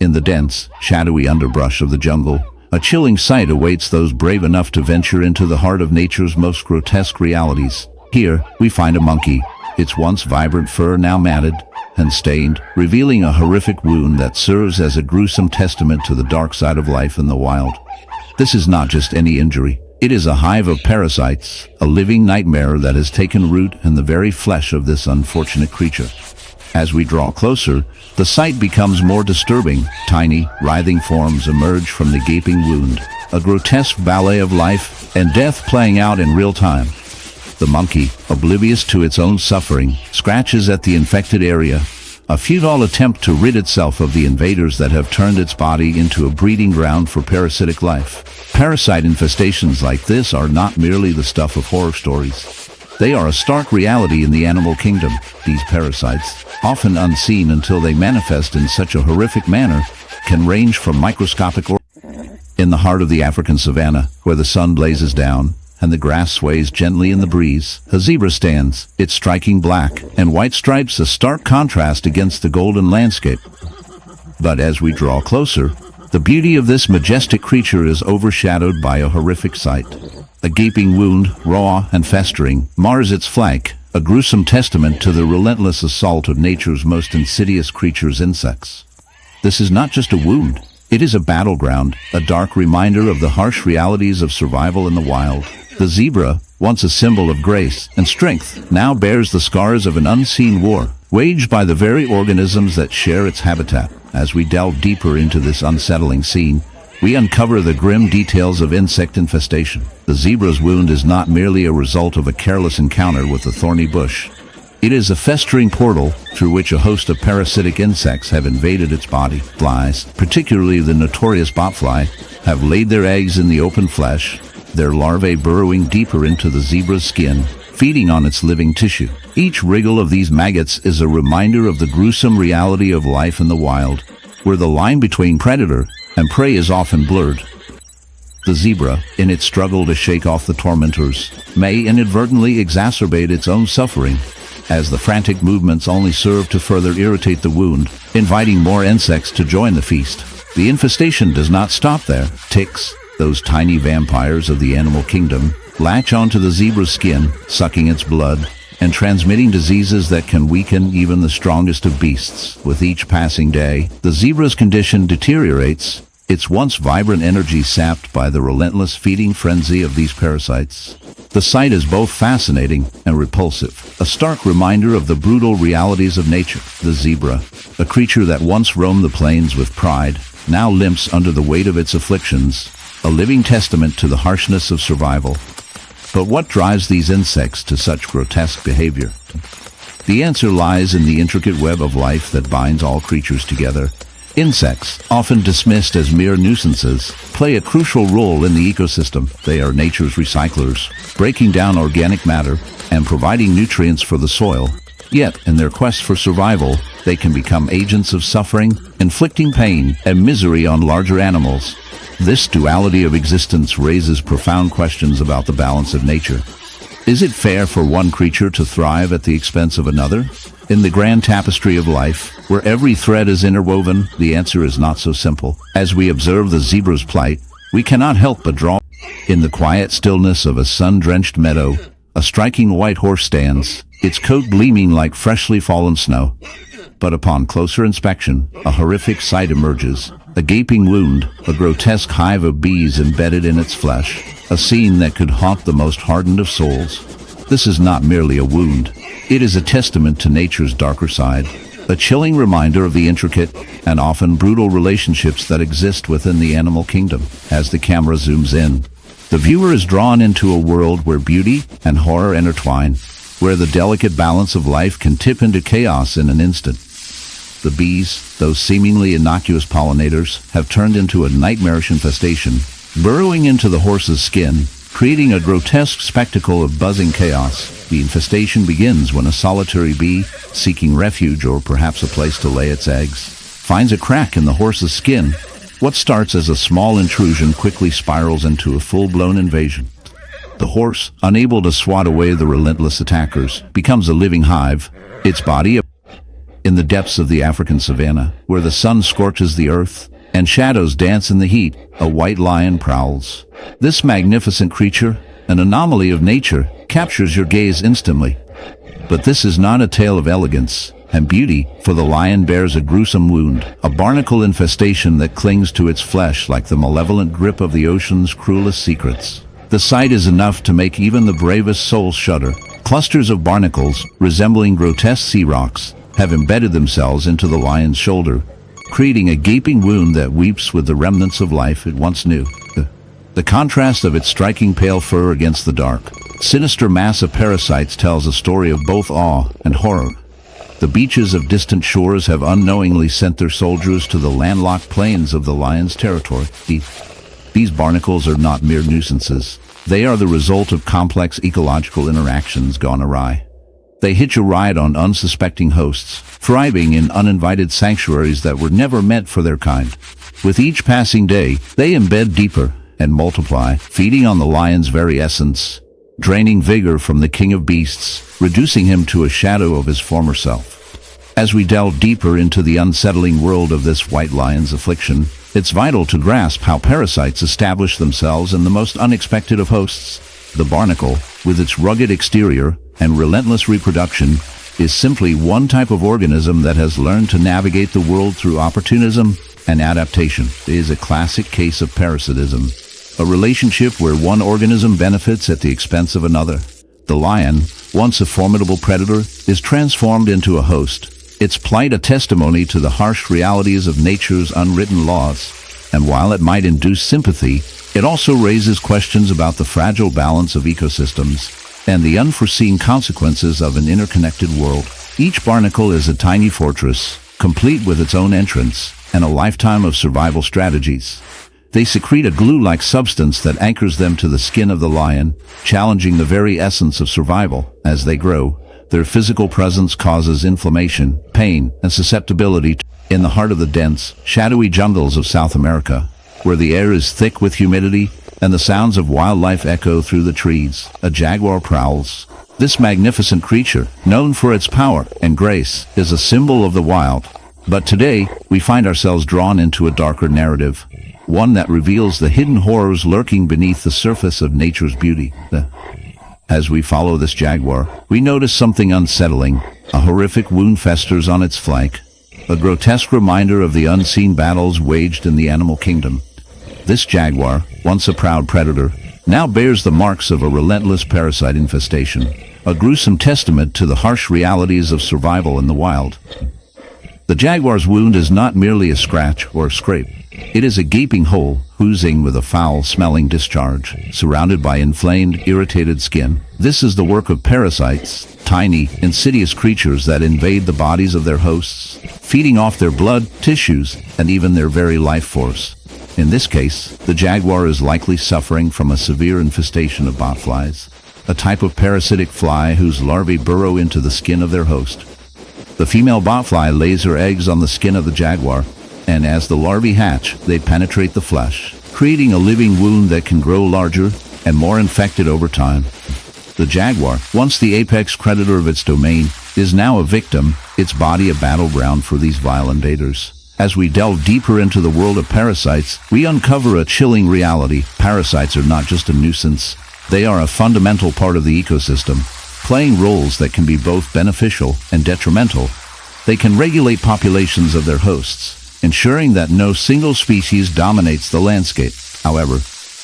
In the dense, shadowy underbrush of the jungle, a chilling sight awaits those brave enough to venture into the heart of nature's most grotesque realities. Here, we find a monkey, its once vibrant fur now matted and stained, revealing a horrific wound that serves as a gruesome testament to the dark side of life in the wild. This is not just any injury. It is a hive of parasites, a living nightmare that has taken root in the very flesh of this unfortunate creature. As we draw closer, the sight becomes more disturbing. Tiny, writhing forms emerge from the gaping wound, a grotesque ballet of life and death playing out in real time. The monkey, oblivious to its own suffering, scratches at the infected area, a futile attempt to rid itself of the invaders that have turned its body into a breeding ground for parasitic life. Parasite infestations like this are not merely the stuff of horror stories. They are a stark reality in the animal kingdom. These parasites, often unseen until they manifest in such a horrific manner, can range from microscopic or in the heart of the African savanna, where the sun blazes down and the grass sways gently in the breeze, a zebra stands, its striking black and white stripes a stark contrast against the golden landscape. But as we draw closer, the beauty of this majestic creature is overshadowed by a horrific sight. A gaping wound, raw and festering, mars its flank, a gruesome testament to the relentless assault of nature's most insidious creatures, insects. This is not just a wound. It is a battleground, a dark reminder of the harsh realities of survival in the wild. The zebra, once a symbol of grace and strength, now bears the scars of an unseen war, waged by the very organisms that share its habitat. As we delve deeper into this unsettling scene, we uncover the grim details of insect infestation. The zebra's wound is not merely a result of a careless encounter with a thorny bush. It is a festering portal through which a host of parasitic insects have invaded its body. Flies, particularly the notorious botfly, have laid their eggs in the open flesh, their larvae burrowing deeper into the zebra's skin, feeding on its living tissue. Each wriggle of these maggots is a reminder of the gruesome reality of life in the wild, where the line between predator and prey is often blurred. The zebra, in its struggle to shake off the tormentors, may inadvertently exacerbate its own suffering, as the frantic movements only serve to further irritate the wound, inviting more insects to join the feast. The infestation does not stop there. Ticks, those tiny vampires of the animal kingdom, latch onto the zebra's skin, sucking its blood, and transmitting diseases that can weaken even the strongest of beasts. With each passing day, the zebra's condition deteriorates, its once vibrant energy sapped by the relentless feeding frenzy of these parasites. The sight is both fascinating and repulsive, a stark reminder of the brutal realities of nature. The zebra, a creature that once roamed the plains with pride, now limps under the weight of its afflictions, a living testament to the harshness of survival. But what drives these insects to such grotesque behavior? The answer lies in the intricate web of life that binds all creatures together. Insects, often dismissed as mere nuisances, play a crucial role in the ecosystem. They are nature's recyclers, breaking down organic matter and providing nutrients for the soil. Yet, in their quest for survival, they can become agents of suffering, inflicting pain and misery on larger animals. This duality of existence raises profound questions about the balance of nature. Is it fair for one creature to thrive at the expense of another? In the grand tapestry of life, where every thread is interwoven, the answer is not so simple. As we observe the zebra's plight, we cannot help but draw. In the quiet stillness of a sun-drenched meadow, a striking white horse stands, its coat gleaming like freshly fallen snow. But upon closer inspection, a horrific sight emerges. A gaping wound, a grotesque hive of bees embedded in its flesh, a scene that could haunt the most hardened of souls. This is not merely a wound. It is a testament to nature's darker side, a chilling reminder of the intricate and often brutal relationships that exist within the animal kingdom. As the camera zooms in, the viewer is drawn into a world where beauty and horror intertwine, where the delicate balance of life can tip into chaos in an instant. The bees, those seemingly innocuous pollinators, have turned into a nightmarish infestation, burrowing into the horse's skin, creating a grotesque spectacle of buzzing chaos. The infestation begins when a solitary bee, seeking refuge or perhaps a place to lay its eggs, finds a crack in the horse's skin. What starts as a small intrusion quickly spirals into a full-blown invasion. The horse, unable to swat away the relentless attackers, becomes a living hive, its body In the depths of the African savanna, where the sun scorches the earth and shadows dance in the heat, a white lion prowls. This magnificent creature, an anomaly of nature, captures your gaze instantly. But this is not a tale of elegance and beauty, for the lion bears a gruesome wound, a barnacle infestation that clings to its flesh like the malevolent grip of the ocean's cruelest secrets. The sight is enough to make even the bravest soul shudder. Clusters of barnacles, resembling grotesque sea rocks, have embedded themselves into the lion's shoulder, creating a gaping wound that weeps with the remnants of life it once knew. The contrast of its striking pale fur against the dark, sinister mass of parasites tells a story of both awe and horror. The beaches of distant shores have unknowingly sent their soldiers to the landlocked plains of the lion's territory. These barnacles are not mere nuisances. They are the result of complex ecological interactions gone awry. They hitch a ride on unsuspecting hosts, thriving in uninvited sanctuaries that were never meant for their kind. With each passing day, they embed deeper and multiply, feeding on the lion's very essence, draining vigor from the king of beasts, reducing him to a shadow of his former self. As we delve deeper into the unsettling world of this white lion's affliction, it's vital to grasp how parasites establish themselves in the most unexpected of hosts. The barnacle, with its rugged exterior and relentless reproduction, is simply one type of organism that has learned to navigate the world through opportunism and adaptation. It is a classic case of parasitism, a relationship where one organism benefits at the expense of another. The lion, once a formidable predator, is transformed into a host, its plight a testimony to the harsh realities of nature's unwritten laws. And while it might induce sympathy, it also raises questions about the fragile balance of ecosystems and the unforeseen consequences of an interconnected world. Each barnacle is a tiny fortress, complete with its own entrance and a lifetime of survival strategies. They secrete a glue-like substance that anchors them to the skin of the lion, challenging the very essence of survival. As they grow, their physical presence causes inflammation, pain, and susceptibility. In the heart of the dense, shadowy jungles of South America, where the air is thick with humidity and the sounds of wildlife echo through the trees, a jaguar prowls. This magnificent creature, known for its power and grace, is a symbol of the wild. But today, we find ourselves drawn into a darker narrative, one that reveals the hidden horrors lurking beneath the surface of nature's beauty. As we follow this jaguar, we notice something unsettling. A horrific wound festers on its flank, a grotesque reminder of the unseen battles waged in the animal kingdom. This jaguar, once a proud predator, now bears the marks of a relentless parasite infestation, a gruesome testament to the harsh realities of survival in the wild. The jaguar's wound is not merely a scratch or a scrape. It is a gaping hole, oozing with a foul-smelling discharge, surrounded by inflamed, irritated skin. This is the work of parasites, tiny, insidious creatures that invade the bodies of their hosts, feeding off their blood, tissues, and even their very life force. In this case, the jaguar is likely suffering from a severe infestation of botflies, a type of parasitic fly whose larvae burrow into the skin of their host. The female botfly lays her eggs on the skin of the jaguar, and as the larvae hatch, they penetrate the flesh, creating a living wound that can grow larger and more infected over time. The jaguar, once the apex predator of its domain, is now a victim, its body a battleground for these vile invaders. As we delve deeper into the world of parasites, we uncover a chilling reality. Parasites are not just a nuisance. They are a fundamental part of the ecosystem, playing roles that can be both beneficial and detrimental. They can regulate populations of their hosts, ensuring that no single species dominates the landscape. However,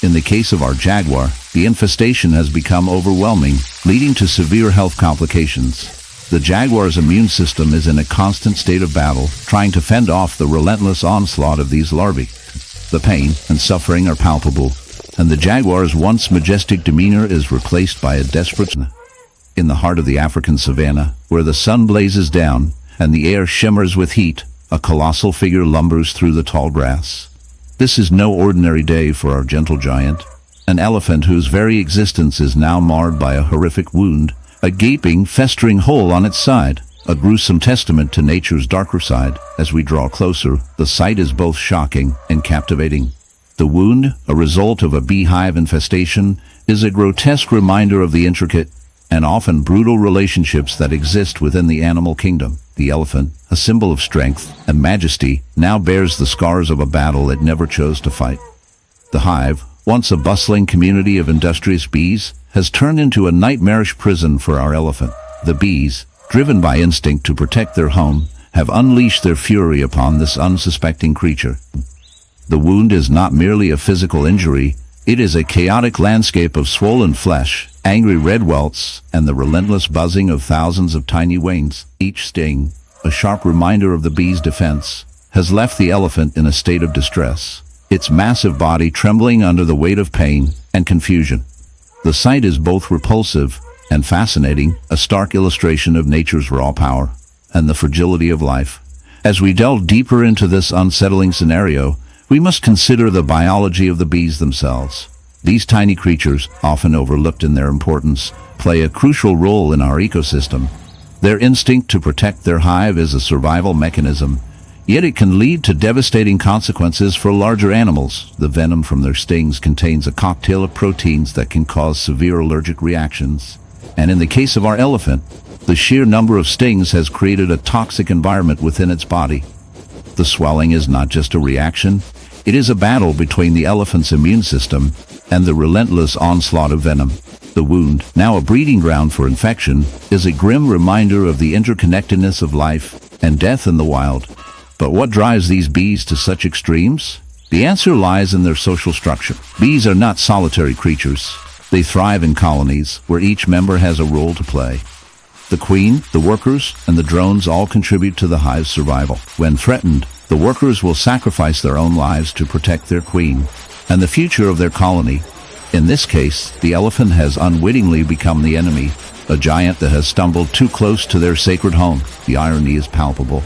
in the case of our jaguar, the infestation has become overwhelming, leading to severe health complications. The jaguar's immune system is in a constant state of battle, trying to fend off the relentless onslaught of these larvae. The pain and suffering are palpable, and the jaguar's once majestic demeanor is replaced by a desperate... In the heart of the African savanna, where the sun blazes down and the air shimmers with heat, a colossal figure lumbers through the tall grass. This is no ordinary day for our gentle giant, an elephant whose very existence is now marred by a horrific wound, a gaping, festering hole on its side, a gruesome testament to nature's darker side. As we draw closer, the sight is both shocking and captivating. The wound, a result of a beehive infestation, is a grotesque reminder of the intricate and often brutal relationships that exist within the animal kingdom. The elephant, a symbol of strength and majesty, now bears the scars of a battle it never chose to fight. The hive, once a bustling community of industrious bees, has turned into a nightmarish prison for our elephant. The bees, driven by instinct to protect their home, have unleashed their fury upon this unsuspecting creature. The wound is not merely a physical injury, it is a chaotic landscape of swollen flesh, angry red welts, and the relentless buzzing of thousands of tiny wings. Each sting, a sharp reminder of the bee's defense, has left the elephant in a state of distress, its massive body trembling under the weight of pain and confusion. The sight is both repulsive and fascinating, a stark illustration of nature's raw power and the fragility of life. As we delve deeper into this unsettling scenario, we must consider the biology of the bees themselves. These tiny creatures, often overlooked in their importance, play a crucial role in our ecosystem. Their instinct to protect their hive is a survival mechanism, yet it can lead to devastating consequences for larger animals. The venom from their stings contains a cocktail of proteins that can cause severe allergic reactions. And in the case of our elephant, the sheer number of stings has created a toxic environment within its body. The swelling is not just a reaction, it is a battle between the elephant's immune system and the relentless onslaught of venom. The wound, now a breeding ground for infection, is a grim reminder of the interconnectedness of life and death in the wild. But what drives these bees to such extremes? The answer lies in their social structure. Bees are not solitary creatures. They thrive in colonies where each member has a role to play. The queen, the workers, and the drones all contribute to the hive's survival. When threatened, the workers will sacrifice their own lives to protect their queen and the future of their colony. In this case, the elephant has unwittingly become the enemy, a giant that has stumbled too close to their sacred home. The irony is palpable.